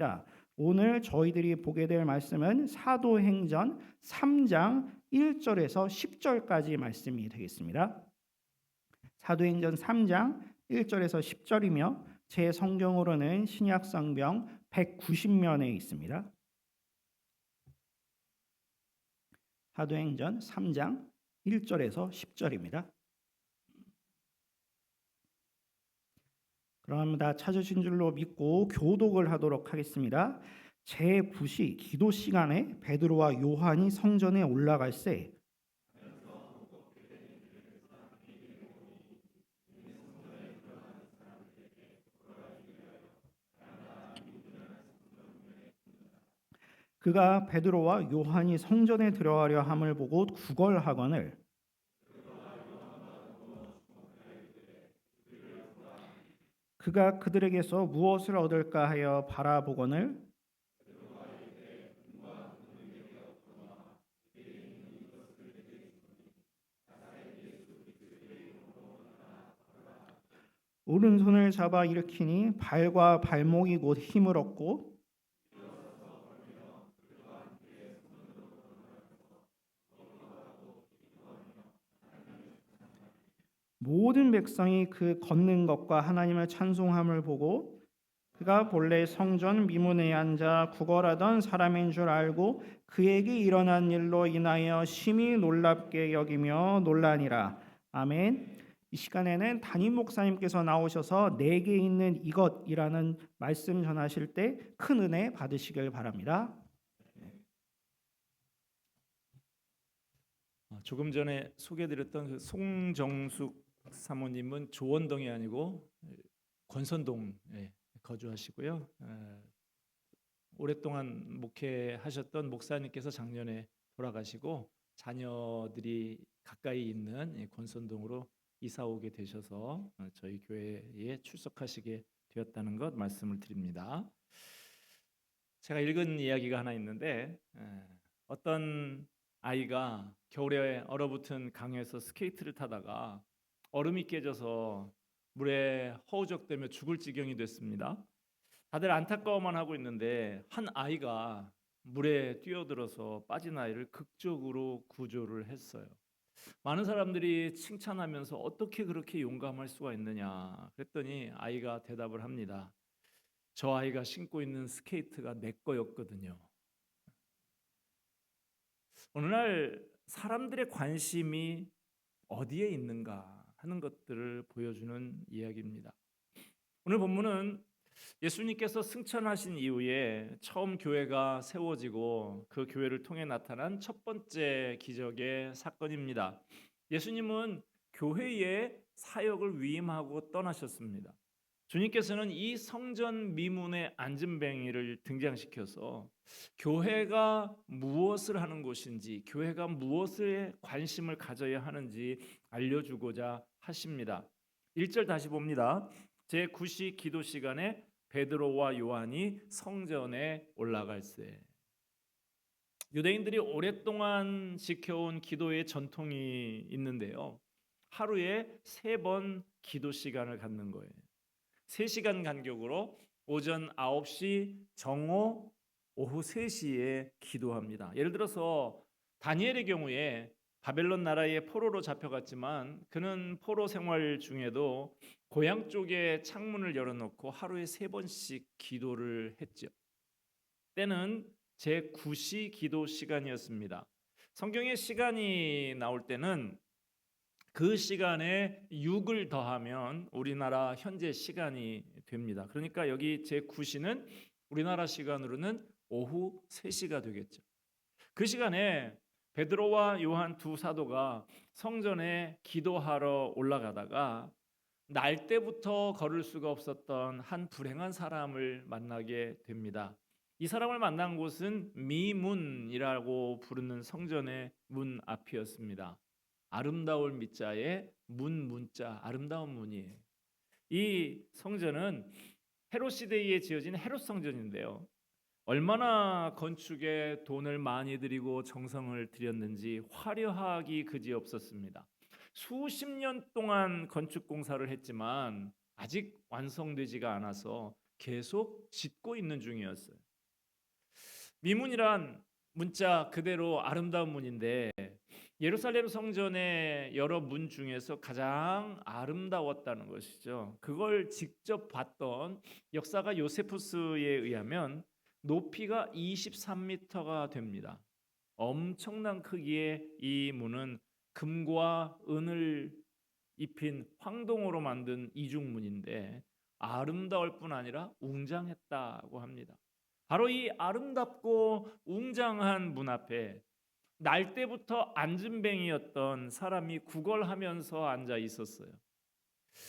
자, 오늘 저희들이 보게 될 말씀은 사도행전 3장 1절에서 10절까지 말씀이 되겠습니다. 사도행전 3장 1절에서 10절이며 제 성경으로는 신약 성경 190면에 있습니다. 사도행전 3장 1절에서 10절입니다. 그럼 다 찾으신 줄로 믿고 교독을 하도록 하겠습니다. 제9시 기도 시간에 베드로와 요한이 성전에 올라갈새 그가 베드로와 요한이 성전에 들어가려 함을 보고 구걸하거늘 그가 그들에게서 무엇을 얻을까 하여 바라보거늘 오른손을 잡아 일으키니 발과 발목이 곧 힘을 얻고 모든 백성이 그 걷는 것과 하나님을 찬송함을 보고 그가 본래 성전 미문에 앉아 구걸하던 사람인 줄 알고 그에게 일어난 일로 인하여 심히 놀랍게 여기며 놀라니라. 아멘. 이 시간에는 담임 목사님께서 나오셔서 내게 있는 이것이라는 말씀 전하실 때 큰 은혜 받으시길 바랍니다. 조금 전에 소개드렸던 그 송정숙 사모님은 조원동이 아니고 권선동에 거주하시고요. 오랫동안 목회하셨던 목사님께서 작년에 돌아가시고 자녀들이 가까이 있는 권선동으로 이사 오게 되셔서 저희 교회에 출석하시게 되었다는 것 말씀을 드립니다. 제가 읽은 이야기가 하나 있는데 어떤 아이가 겨울에 얼어붙은 강에서 스케이트를 타다가 얼음이 깨져서 물에 허우적대며 죽을 지경이 됐습니다. 다들 안타까워만 하고 있는데 한 아이가 물에 뛰어들어서 빠진 아이를 극적으로 구조를 했어요. 많은 사람들이 칭찬하면서 어떻게 그렇게 용감할 수가 있느냐 그랬더니 아이가 대답을 합니다. 저 아이가 신고 있는 스케이트가 내 거였거든요. 어느 날 사람들의 관심이 어디에 있는가 하는 것들을 보여주는 이야기입니다. 오늘 본문은 예수님께서 승천하신 이후에 처음 교회가 세워지고 그 교회를 통해 나타난 첫 번째 기적의 사건입니다. 예수님은 교회의 사역을 위임하고 떠나셨습니다. 주님께서는 이 성전 미문의 앉은뱅이를 등장시켜서 교회가 무엇을 하는 곳인지, 교회가 무엇에 관심을 가져야 하는지 알려주고자 하십니다. 1절 다시 봅니다. 제9시 기도 시간에 베드로와 요한이 성전에 올라갈새. 유대인들이 오랫동안 지켜온 기도의 전통이 있는데요. 하루에 3번 기도 시간을 갖는 거예요. 3시간 간격으로 오전 9시, 정오, 오후 3시에 기도합니다. 예를 들어서 다니엘의 경우에 바벨론 나라의 포로로 잡혀갔지만 그는 포로 생활 중에도 고향 쪽에 창문을 열어놓고 하루에 3번씩 기도를 했죠. 때는 제9시 기도 시간이었습니다. 성경에 시간이 나올 때는 그 시간에 6을 더하면 우리나라 현재 시간이 됩니다. 그러니까 여기 제9시는 우리나라 시간으로는 오후 3시가 되겠죠. 그 시간에 베드로와 요한 두 사도가 성전에 기도하러 올라가다가 날 때부터 걸을 수가 없었던 한 불행한 사람을 만나게 됩니다. 이 사람을 만난 곳은 미문이라고 부르는 성전의 문 앞이었습니다. 아름다울 미자에 문자 아름다운 문이에요. 이 성전은 헤롯 시대에 지어진 헤롯 성전인데요. 얼마나 건축에 돈을 많이 들이고 정성을 들였는지 화려하기 그지없었습니다. 수십 년 동안 건축 공사를 했지만 아직 완성되지가 않아서 계속 짓고 있는 중이었어요. 미문이란 문자 그대로 아름다운 문인데 예루살렘 성전의 여러 문 중에서 가장 아름다웠다는 것이죠. 그걸 직접 봤던 역사가 요세푸스에 의하면 높이가 23m가 됩니다. 엄청난 크기의 이 문은 금과 은을 입힌 황동으로 만든 이중문인데 아름다울 뿐 아니라 웅장했다고 합니다. 바로 이 아름답고 웅장한 문 앞에 날 때부터 앉은뱅이였던 사람이 구걸하면서 앉아 있었어요.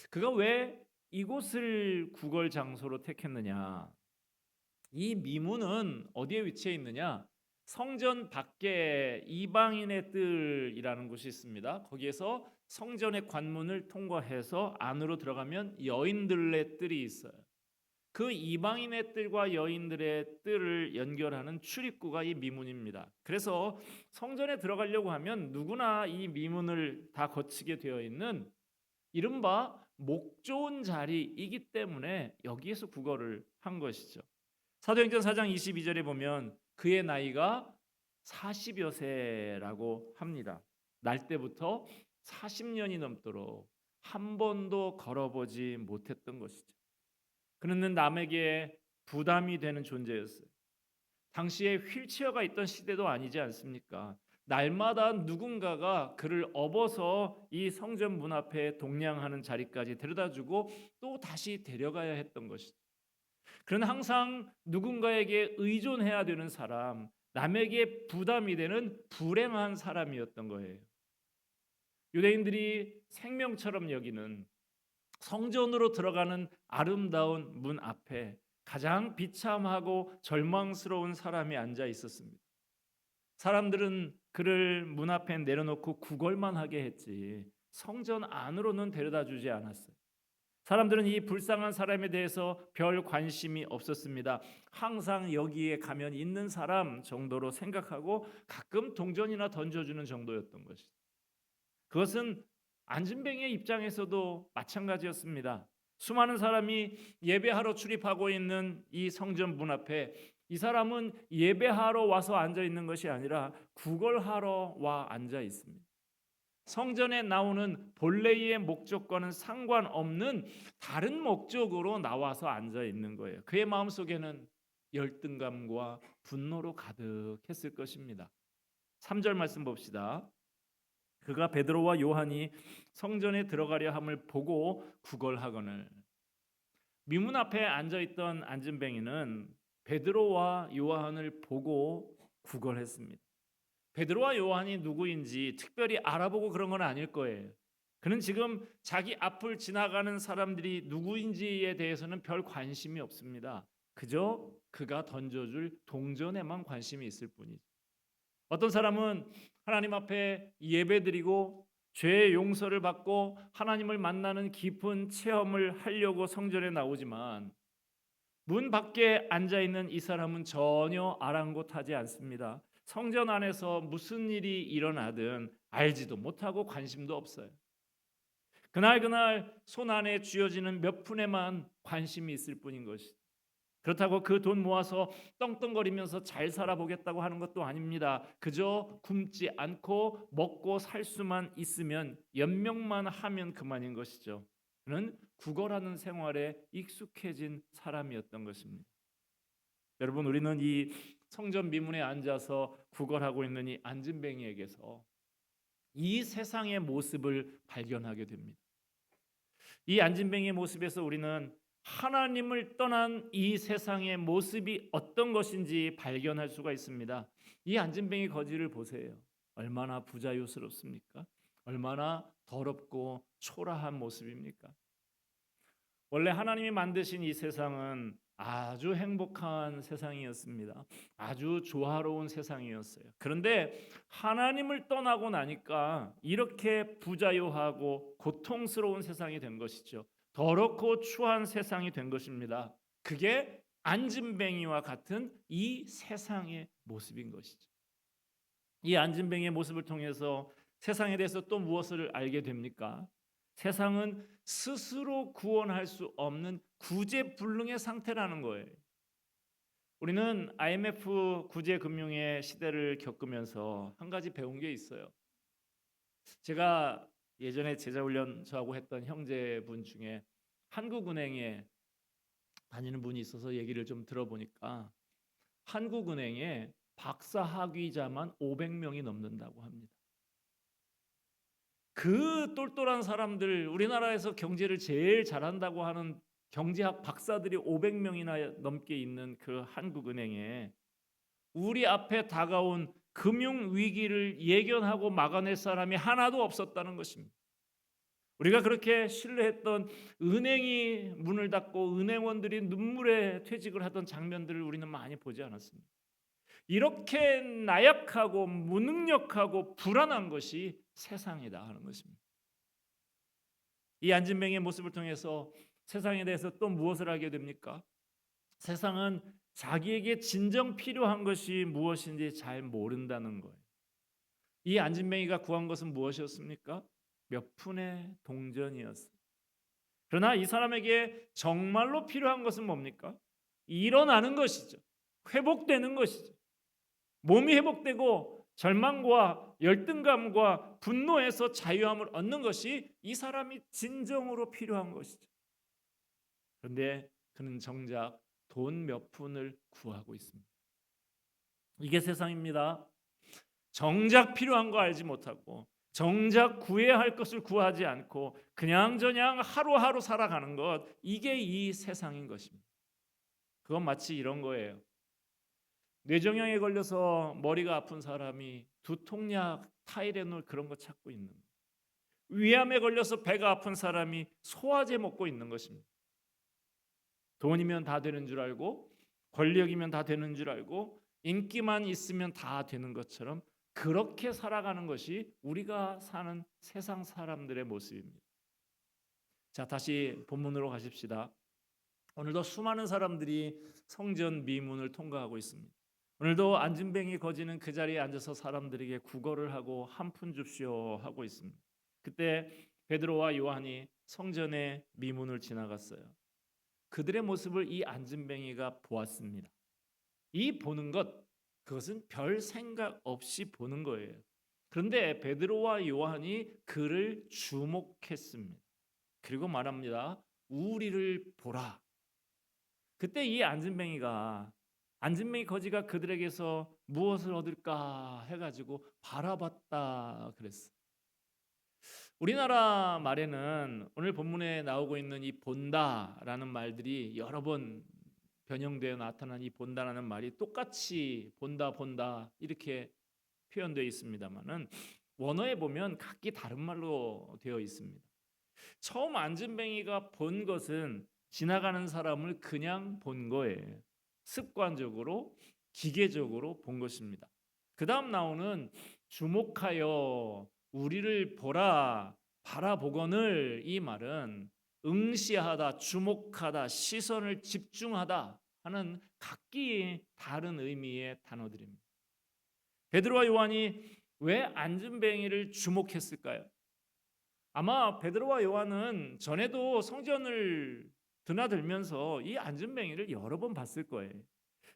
그가 왜 이곳을 구걸 장소로 택했느냐? 이 미문은 어디에 위치해 있느냐? 성전 밖에 이방인의 뜰이라는 곳이 있습니다. 거기에서 성전의 관문을 통과해서 안으로 들어가면 여인들의 뜰이 있어요. 그 이방인의 뜰과 여인들의 뜰을 연결하는 출입구가 이 미문입니다. 그래서 성전에 들어가려고 하면 누구나 이 미문을 다 거치게 되어 있는 이른바 목 좋은 자리이기 때문에 여기에서 구걸을 한 것이죠. 사도행전 4장 22절에 보면 그의 나이가 40여 세라고 합니다. 날 때부터 40년이 넘도록 한 번도 걸어보지 못했던 것이죠. 그는 남에게 부담이 되는 존재였어요. 당시에 휠체어가 있던 시대도 아니지 않습니까? 날마다 누군가가 그를 업어서 이 성전 문 앞에 동냥하는 자리까지 데려다주고 또 다시 데려가야 했던 것이죠. 그는 항상 누군가에게 의존해야 되는 사람, 남에게 부담이 되는 불행한 사람이었던 거예요. 유대인들이 생명처럼 여기는 성전으로 들어가는 아름다운 문 앞에 가장 비참하고 절망스러운 사람이 앉아 있었습니다. 사람들은 그를 문 앞에 내려놓고 구걸만 하게 했지 성전 안으로는 데려다 주지 않았어요. 사람들은 이 불쌍한 사람에 대해서 별 관심이 없었습니다. 항상 여기에 가면 있는 사람 정도로 생각하고 가끔 동전이나 던져주는 정도였던 것이죠. 그것은 안진뱅이의 입장에서도 마찬가지였습니다. 수많은 사람이 예배하러 출입하고 있는 이 성전 문 앞에 이 사람은 예배하러 와서 앉아 있는 것이 아니라 구걸하러 와 앉아 있습니다. 성전에 나오는 본래의 목적과는 상관없는 다른 목적으로 나와서 앉아 있는 거예요. 그의 마음속에는 열등감과 분노로 가득했을 것입니다. 3절 말씀 봅시다. 그가 베드로와 요한이 성전에 들어가려 함을 보고 구걸하거늘. 미문 앞에 앉아있던 안진뱅이는 베드로와 요한을 보고 구걸했습니다. 베드로와 요한이 누구인지 특별히 알아보고 그런 건 아닐 거예요. 그는 지금 자기 앞을 지나가는 사람들이 누구인지에 대해서는 별 관심이 없습니다. 그저 그가 던져줄 동전에만 관심이 있을 뿐이죠. 어떤 사람은 하나님 앞에 예배드리고 죄의 용서를 받고 하나님을 만나는 깊은 체험을 하려고 성전에 나오지만 문 밖에 앉아있는 이 사람은 전혀 아랑곳하지 않습니다. 성전 안에서 무슨 일이 일어나든 알지도 못하고 관심도 없어요. 그날 손 안에 쥐어지는 몇 푼에만 관심이 있을 뿐인 것이죠. 그렇다고 그 돈 모아서 떵떵거리면서 잘 살아보겠다고 하는 것도 아닙니다. 그저 굶지 않고 먹고 살 수만 있으면 연명만 하면 그만인 것이죠. 그는 구걸하는 생활에 익숙해진 사람이었던 것입니다. 여러분, 우리는 이 성전 미문에 앉아서 구걸하고 있는 이 안진뱅이에게서 이 세상의 모습을 발견하게 됩니다. 이 안진뱅이의 모습에서 우리는 하나님을 떠난 이 세상의 모습이 어떤 것인지 발견할 수가 있습니다. 이 안진뱅이 거지를 보세요. 얼마나 부자유스럽습니까? 얼마나 더럽고 초라한 모습입니까? 원래 하나님이 만드신 이 세상은 아주 행복한 세상이었습니다. 아주 조화로운 세상이었어요. 그런데 하나님을 떠나고 나니까 이렇게 부자유하고 고통스러운 세상이 된 것이죠. 더럽고 추한 세상이 된 것입니다. 그게 안진뱅이와 같은 이 세상의 모습인 것이죠. 이 안진뱅이의 모습을 통해서 세상에 대해서 또 무엇을 알게 됩니까? 세상은 스스로 구원할 수 없는 구제불능의 상태라는 거예요. 우리는 IMF 구제금융의 시대를 겪으면서 한 가지 배운 게 있어요. 제가 예전에 제자훈련 저하고 했던 형제분 중에 한국은행에 다니는 분이 있어서 얘기를 좀 들어보니까 한국은행에 박사 학위자만 500명이 넘는다고 합니다. 그 똘똘한 사람들, 우리나라에서 경제를 제일 잘한다고 하는 경제학 박사들이 500명이나 넘게 있는 그 한국은행에 우리 앞에 다가온 금융 위기를 예견하고 막아낼 사람이 하나도 없었다는 것입니다. 우리가 그렇게 신뢰했던 은행이 문을 닫고 은행원들이 눈물에 퇴직을 하던 장면들을 우리는 많이 보지 않았습니다. 이렇게 나약하고 무능력하고 불안한 것이 세상이다 하는 것입니다. 이 안진뱅이의 모습을 통해서 세상에 대해서 또 무엇을 알게 됩니까? 세상은 자기에게 진정 필요한 것이 무엇인지 잘 모른다는 거예요. 이 안진뱅이가 구한 것은 무엇이었습니까? 몇 푼의 동전이었어요. 그러나 이 사람에게 정말로 필요한 것은 뭡니까? 일어나는 것이죠. 회복되는 것이죠. 몸이 회복되고 절망과 열등감과 분노에서 자유함을 얻는 것이 이 사람이 진정으로 필요한 것이죠. 그런데 그는 정작 돈 몇 푼을 구하고 있습니다. 이게 세상입니다. 정작 필요한 거 알지 못하고 정작 구해야 할 것을 구하지 않고 그냥저냥 하루하루 살아가는 것, 이게 이 세상인 것입니다. 그건 마치 이런 거예요. 뇌종양에 걸려서 머리가 아픈 사람이 두통약, 타이레놀 그런 거 찾고 있는 거예요. 위암에 걸려서 배가 아픈 사람이 소화제 먹고 있는 것입니다. 돈이면 다 되는 줄 알고, 권력이면 다 되는 줄 알고, 인기만 있으면 다 되는 것처럼 그렇게 살아가는 것이 우리가 사는 세상 사람들의 모습입니다. 자, 다시 본문으로 가십시다. 오늘도 수많은 사람들이 성전 미문을 통과하고 있습니다. 오늘도 안진뱅이 거지는 그 자리에 앉아서 사람들에게 구걸을 하고 한 푼 줍시오 하고 있습니다. 그때 베드로와 요한이 성전의 미문을 지나갔어요. 그들의 모습을 이 안진뱅이가 보았습니다. 이 보는 것, 그것은 별 생각 없이 보는 거예요. 그런데 베드로와 요한이 그를 주목했습니다. 그리고 말합니다. 우리를 보라. 그때 이 안진뱅이 거지가 그들에게서 무엇을 얻을까 해가지고 바라봤다 그랬어요. 우리나라 말에는 오늘 본문에 나오고 있는 이 본다라는 말들이 여러 번 변형되어 나타난 이 본다라는 말이 똑같이 본다 이렇게 표현되어 있습니다만은 원어에 보면 각기 다른 말로 되어 있습니다. 처음 안진뱅이가 본 것은 지나가는 사람을 그냥 본 거예요. 습관적으로 기계적으로 본 것입니다. 그 다음 나오는 주목하여 우리를 보라 바라보거늘, 이 말은 응시하다, 주목하다, 시선을 집중하다 하는 각기 다른 의미의 단어들입니다. 베드로와 요한이 왜 안진뱅이를 주목했을까요? 아마 베드로와 요한은 전에도 성전을 드나들면서 이 안진뱅이를 여러 번 봤을 거예요.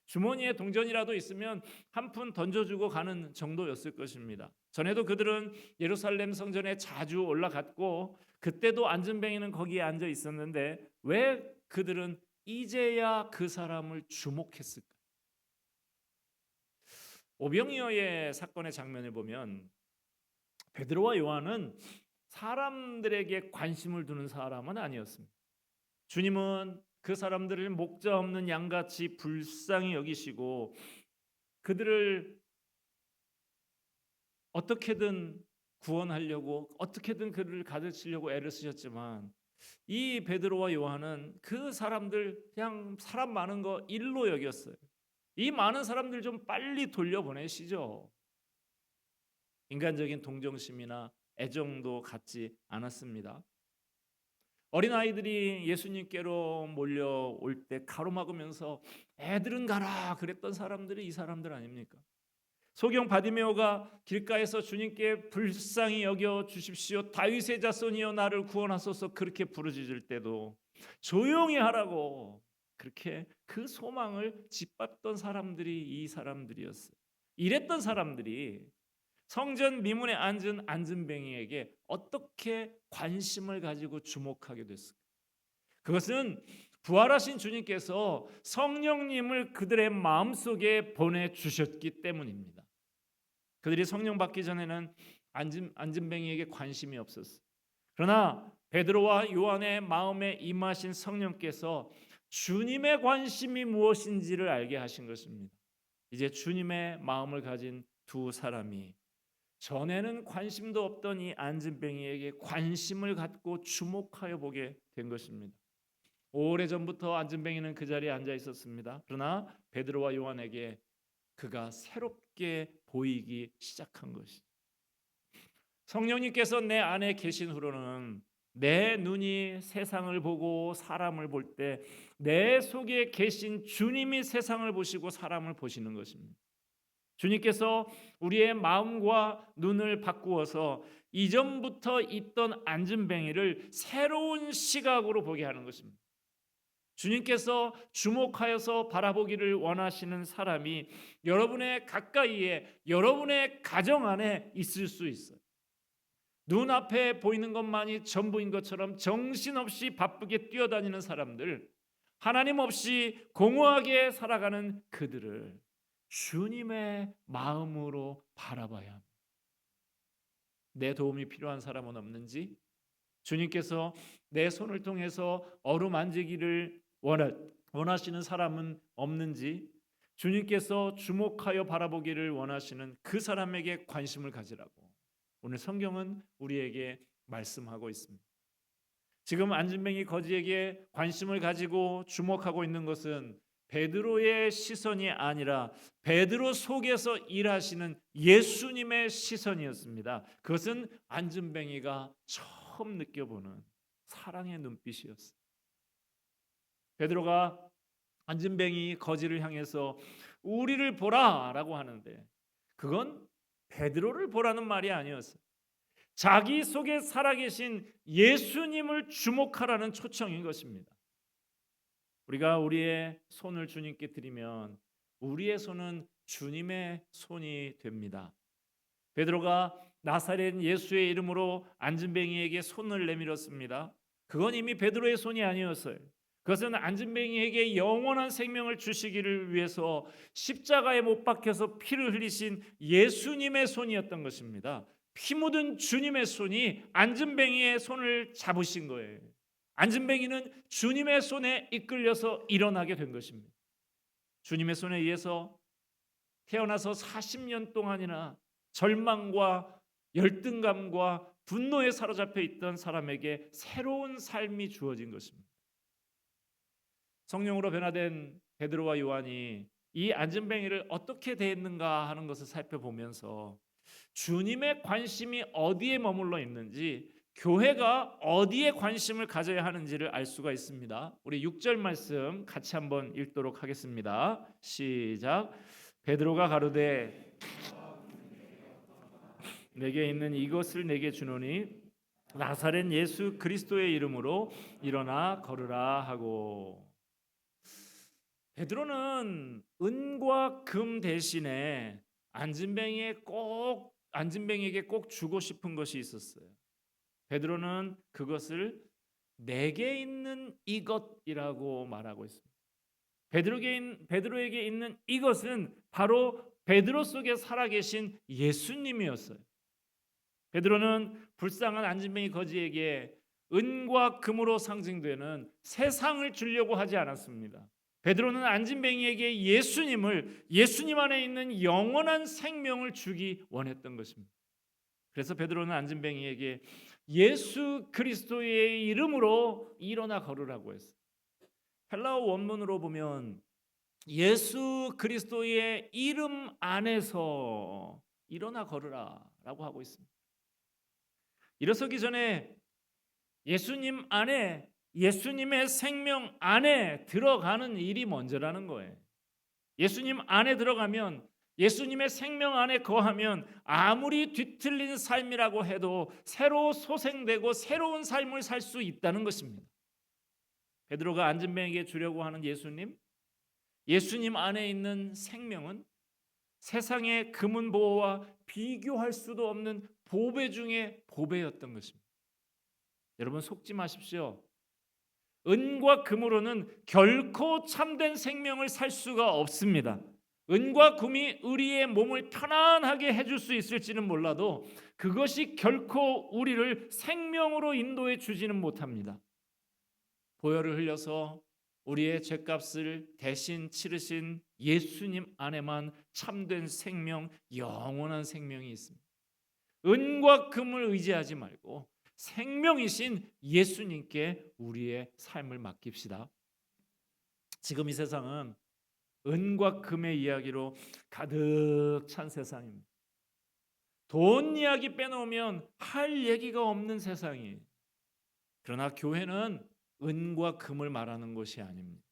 주머니에 동전이라도 있으면 한 푼 던져주고 가는 정도였을 것입니다. 전에도 그들은 예루살렘 성전에 자주 올라갔고 그때도 안진뱅이는 거기에 앉아 있었는데 왜 그들은 이제야 그 사람을 주목했을까? 오병이어의 사건의 장면을 보면 베드로와 요한은 사람들에게 관심을 두는 사람은 아니었습니다. 주님은 그 사람들을 목자 없는 양같이 불쌍히 여기시고 그들을 어떻게든 구원하려고, 어떻게든 그들을 가르치려고 애를 쓰셨지만 이 베드로와 요한은 그 사람들 그냥 사람 많은 거 일로 여겼어요. 이 많은 사람들 좀 빨리 돌려보내시죠. 인간적인 동정심이나 애정도 갖지 않았습니다. 어린아이들이 예수님께로 몰려올 때 가로막으면서 애들은 가라 그랬던 사람들이 이 사람들 아닙니까? 소경 바디메오가 길가에서 주님께 불쌍히 여겨 주십시오, 다윗의 자손이여 나를 구원하소서 그렇게 부르짖을 때도 조용히 하라고 그렇게 그 소망을 짓밟던 사람들이 이 사람들이었어요. 이랬던 사람들이 성전 미문에 앉은 안진뱅이에게 어떻게 관심을 가지고 주목하게 됐을까? 그것은 부활하신 주님께서 성령님을 그들의 마음속에 보내주셨기 때문입니다. 그들이 성령 받기 전에는 안진뱅이에게 관심이 없었어요. 그러나 베드로와 요한의 마음에 임하신 성령께서 주님의 관심이 무엇인지를 알게 하신 것입니다. 이제 주님의 마음을 가진 두 사람이 전에는 관심도 없던 이 안진뱅이에게 관심을 갖고 주목하여 보게 된 것입니다. 오래전부터 안진뱅이는 그 자리에 앉아 있었습니다. 그러나 베드로와 요한에게 그가 새롭게 보이기 시작한 것이, 성령님께서 내 안에 계신 후로는 내 눈이 세상을 보고 사람을 볼 때 내 속에 계신 주님이 세상을 보시고 사람을 보시는 것입니다. 주님께서 우리의 마음과 눈을 바꾸어서 이전부터 있던 안진뱅이를 새로운 시각으로 보게 하는 것입니다. 주님께서 주목하여서 바라보기를 원하시는 사람이 여러분의 가까이에, 여러분의 가정 안에 있을 수 있어요. 눈앞에 보이는 것만이 전부인 것처럼 정신없이 바쁘게 뛰어다니는 사람들, 하나님 없이 공허하게 살아가는 그들을 주님의 마음으로 바라봐야 합니다. 내 도움이 필요한 사람은 없는지, 주님께서 내 손을 통해서 어루만지기를 원하시는 사람은 없는지, 주님께서 주목하여 바라보기를 원하시는 그 사람에게 관심을 가지라고 오늘 성경은 우리에게 말씀하고 있습니다. 지금 안진뱅이 거지에게 관심을 가지고 주목하고 있는 것은 베드로의 시선이 아니라 베드로 속에서 일하시는 예수님의 시선이었습니다. 그것은 안진뱅이가 처음 느껴보는 사랑의 눈빛이었어요. 베드로가 안진뱅이 거지를 향해서 우리를 보라라고 하는데 그건 베드로를 보라는 말이 아니었어요. 자기 속에 살아계신 예수님을 주목하라는 초청인 것입니다. 우리가 우리의 손을 주님께 드리면 우리의 손은 주님의 손이 됩니다. 베드로가 나사렛 예수의 이름으로 안진뱅이에게 손을 내밀었습니다. 그건 이미 베드로의 손이 아니었어요. 그것은 안진뱅이에게 영원한 생명을 주시기를 위해서 십자가에 못 박혀서 피를 흘리신 예수님의 손이었던 것입니다. 피 묻은 주님의 손이 안진뱅이의 손을 잡으신 거예요. 안진뱅이는 주님의 손에 이끌려서 일어나게 된 것입니다. 주님의 손에 의해서 태어나서 40년 동안이나 절망과 열등감과 분노에 사로잡혀 있던 사람에게 새로운 삶이 주어진 것입니다. 성령으로 변화된 베드로와 요한이 이 안진뱅이를 어떻게 대했는가 하는 것을 살펴보면서 주님의 관심이 어디에 머물러 있는지, 교회가 어디에 관심을 가져야 하는지를 알 수가 있습니다. 우리 6절 말씀 같이 한번 읽도록 하겠습니다. 시작. 베드로가 가로되 내게 있는 이것을 내게 주노니 나사렛 예수 그리스도의 이름으로 일어나 걸으라 하고. 베드로는 은과 금 대신에 안진뱅이에게 꼭 주고 싶은 것이 있었어요. 베드로는 그것을 내게 있는 이것이라고 말하고 있습니다. 베드로에게 있는 이것은 바로 베드로 속에 살아계신 예수님이었어요. 베드로는 불쌍한 안진뱅이 거지에게 은과 금으로 상징되는 세상을 주려고 하지 않았습니다. 베드로는 안진뱅이에게 예수님 안에 있는 영원한 생명을 주기 원했던 것입니다. 그래서 베드로는 안진뱅이에게 예수 그리스도의 이름으로 일어나 걸으라고 했어요. 헬라어 원문으로 보면 예수 그리스도의 이름 안에서 일어나 걸으라라고 하고 있습니다. 일어서기 전에 예수님 안에, 예수님의 생명 안에 들어가는 일이 먼저라는 거예요. 예수님 안에 들어가면 예수님의 생명 안에 거하면 아무리 뒤틀린 삶이라고 해도 새로 소생되고 새로운 삶을 살 수 있다는 것입니다. 베드로가 안진뱅이에 주려고 하는 예수님 안에 있는 생명은 세상의 금은 보화와 비교할 수도 없는 보배 중에 보배였던 것입니다. 여러분 속지 마십시오. 은과 금으로는 결코 참된 생명을 살 수가 없습니다. 은과 금이 우리의 몸을 편안하게 해줄 수 있을지는 몰라도 그것이 결코 우리를 생명으로 인도해 주지는 못합니다. 보혈을 흘려서 우리의 죄값을 대신 치르신 예수님 안에만 참된 생명, 영원한 생명이 있습니다. 은과 금을 의지하지 말고 생명이신 예수님께 우리의 삶을 맡깁시다. 지금 이 세상은 은과 금의 이야기로 가득 찬 세상입니다. 돈 이야기 빼놓으면 할 얘기가 없는 세상이에요. 그러나 교회는 은과 금을 말하는 것이 아닙니다.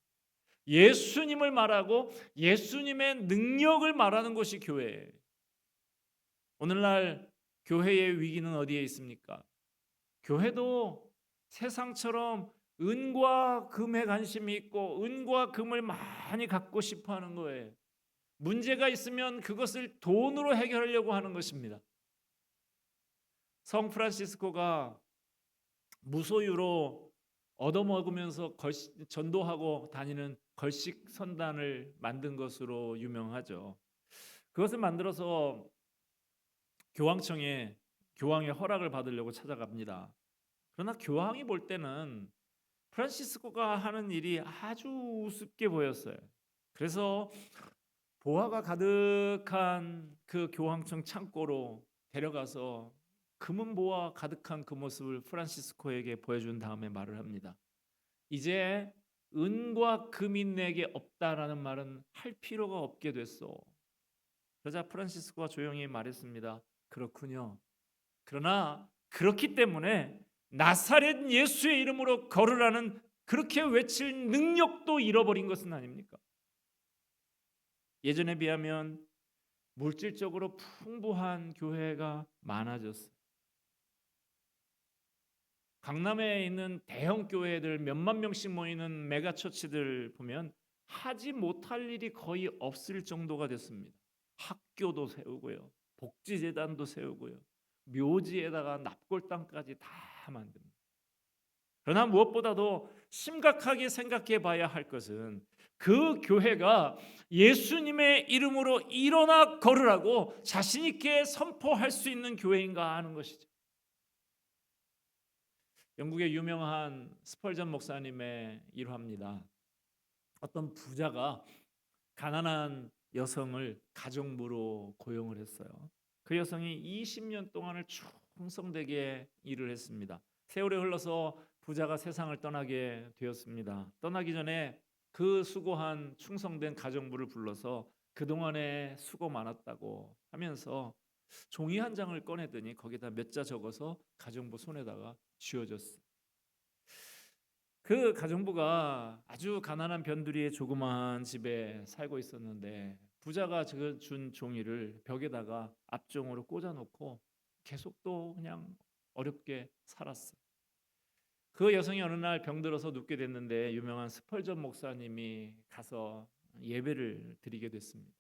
예수님을 말하고 예수님의 능력을 말하는 것이 교회예요. 오늘날 교회의 위기는 어디에 있습니까? 교회도 세상처럼 은과 금에 관심이 있고 은과 금을 많이 갖고 싶어 하는 거예요. 문제가 있으면 그것을 돈으로 해결하려고 하는 것입니다. 성 프란시스코가 무소유로 얻어먹으면서 전도하고 다니는 걸식 선단을 만든 것으로 유명하죠. 그것을 만들어서 교황청에 교황의 허락을 받으려고 찾아갑니다. 그러나 교황이 볼 때는 프란시스코가 하는 일이 아주 우습게 보였어요. 그래서 보화가 가득한 그 교황청 창고로 데려가서 금은 보화 가득한 그 모습을 프란시스코에게 보여준 다음에 말을 합니다. 이제 은과 금이 내게 없다라는 말은 할 필요가 없게 됐어. 그러자 프란시스코가 조용히 말했습니다. 그렇군요. 그러나 그렇기 때문에 나사렛 예수의 이름으로 걸으라는 그렇게 외칠 능력도 잃어버린 것은 아닙니까? 예전에 비하면 물질적으로 풍부한 교회가 많아졌어요. 강남에 있는 대형 교회들 몇만 명씩 모이는 메가처치들 보면 하지 못할 일이 거의 없을 정도가 됐습니다. 학교도 세우고요. 복지재단도 세우고요. 묘지에다가 납골당까지 다 만듭니다. 그러나 무엇보다도 심각하게 생각해 봐야 할 것은 그 교회가 예수님의 이름으로 일어나 걸으라고 자신 있게 선포할 수 있는 교회인가 하는 것이죠. 영국의 유명한 스펄전 목사님의 일화입니다. 어떤 부자가 가난한 여성을 가정부로 고용을 했어요. 그 여성이 20년 동안을 충성되게 일을 했습니다. 세월이 흘러서 부자가 세상을 떠나게 되었습니다. 떠나기 전에 그 수고한 충성된 가정부를 불러서 그동안에 수고 많았다고 하면서 종이 한 장을 꺼내더니 거기다 몇 자 적어서 가정부 손에다가 쥐어줬어요. 그 가정부가 아주 가난한 변두리의 조그마한 집에 살고 있었는데 부자가 준 종이를 벽에다가 앞종으로 꽂아놓고 계속 또 그냥 어렵게 살았어요. 그 여성이 어느 날 병들어서 눕게 됐는데 유명한 스펄전 목사님이 가서 예배를 드리게 됐습니다.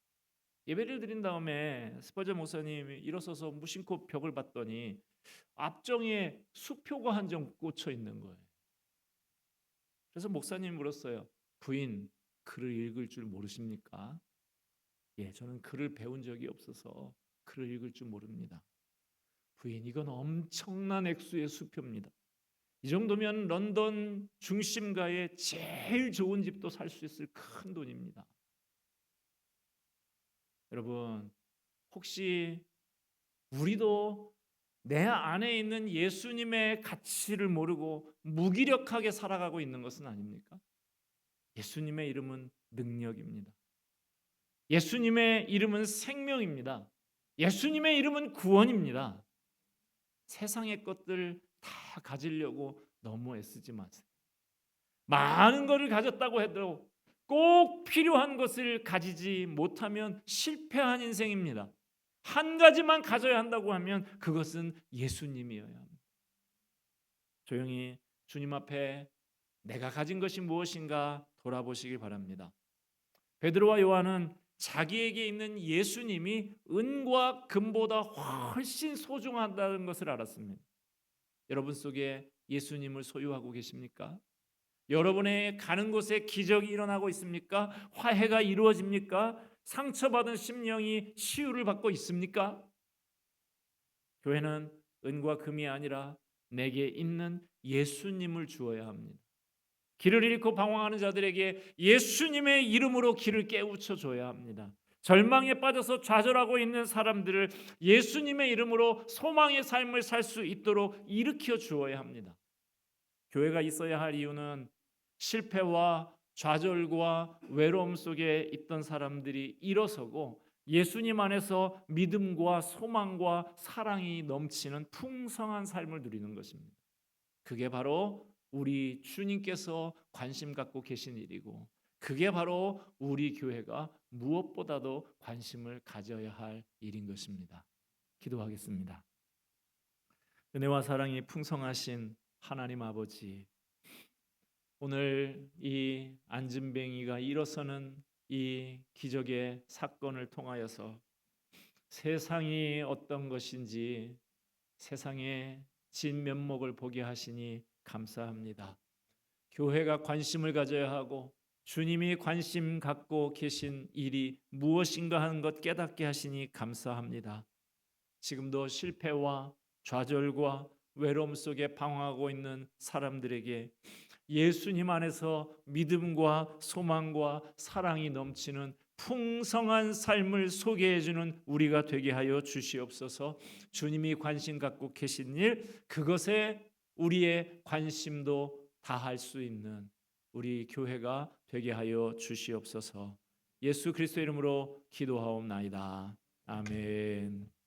예배를 드린 다음에 스펄전 목사님이 일어서서 무심코 벽을 봤더니 앞정에 수표가 한 장 꽂혀 있는 거예요. 그래서 목사님이 물었어요. 부인, 글을 읽을 줄 모르십니까? 예, 저는 글을 배운 적이 없어서 글을 읽을 줄 모릅니다. 부인, 이건 엄청난 액수의 수표입니다. 이 정도면 런던 중심가의 제일 좋은 집도 살 수 있을 큰 돈입니다. 여러분, 혹시 우리도 내 안에 있는 예수님의 가치를 모르고 무기력하게 살아가고 있는 것은 아닙니까? 예수님의 이름은 능력입니다. 예수님의 이름은 생명입니다. 예수님의 이름은 구원입니다. 세상의 것들 다 가지려고 너무 애쓰지 마세요. 많은 것을 가졌다고 해도 꼭 필요한 것을 가지지 못하면 실패한 인생입니다. 한 가지만 가져야 한다고 하면 그것은 예수님이어야 합니다. 조용히 주님 앞에 내가 가진 것이 무엇인가 돌아보시길 바랍니다. 베드로와 요한은 자기에게 있는 예수님이 은과 금보다 훨씬 소중하다는 것을 알았습니다. 여러분 속에 예수님을 소유하고 계십니까? 여러분의 가는 곳에 기적이 일어나고 있습니까? 화해가 이루어집니까? 상처받은 심령이 치유를 받고 있습니까? 교회는 은과 금이 아니라 내게 있는 예수님을 주어야 합니다. 길을 잃고 방황하는 자들에게 예수님의 이름으로 길을 깨우쳐 줘야 합니다. 절망에 빠져서 좌절하고 있는 사람들을 예수님의 이름으로 소망의 삶을 살 수 있도록 일으켜 주어야 합니다. 교회가 있어야 할 이유는 실패와 좌절과 외로움 속에 있던 사람들이 일어서고 예수님 안에서 믿음과 소망과 사랑이 넘치는 풍성한 삶을 누리는 것입니다. 그게 바로 우리 주님께서 관심 갖고 계신 일이고, 그게 바로 우리 교회가 무엇보다도 관심을 가져야 할 일인 것입니다. 기도하겠습니다. 은혜와 사랑이 풍성하신 하나님 아버지, 오늘 이 안진뱅이가 일어서는 이 기적의 사건을 통하여서 세상이 어떤 것인지 세상의 진면목을 보게 하시니 감사합니다. 교회가 관심을 가져야 하고 주님이 관심 갖고 계신 일이 무엇인가 하는 것 깨닫게 하시니 감사합니다. 지금도 실패와 좌절과 외로움 속에 방황하고 있는 사람들에게 예수님 안에서 믿음과 소망과 사랑이 넘치는 풍성한 삶을 소개해 주는 우리가 되게 하여 주시옵소서. 주님이 관심 갖고 계신 일, 그것에 우리의 관심도 다할 수 있는 우리 교회가 되게 하여 주시옵소서. 예수 그리스도 이름으로 기도하옵나이다. 아멘.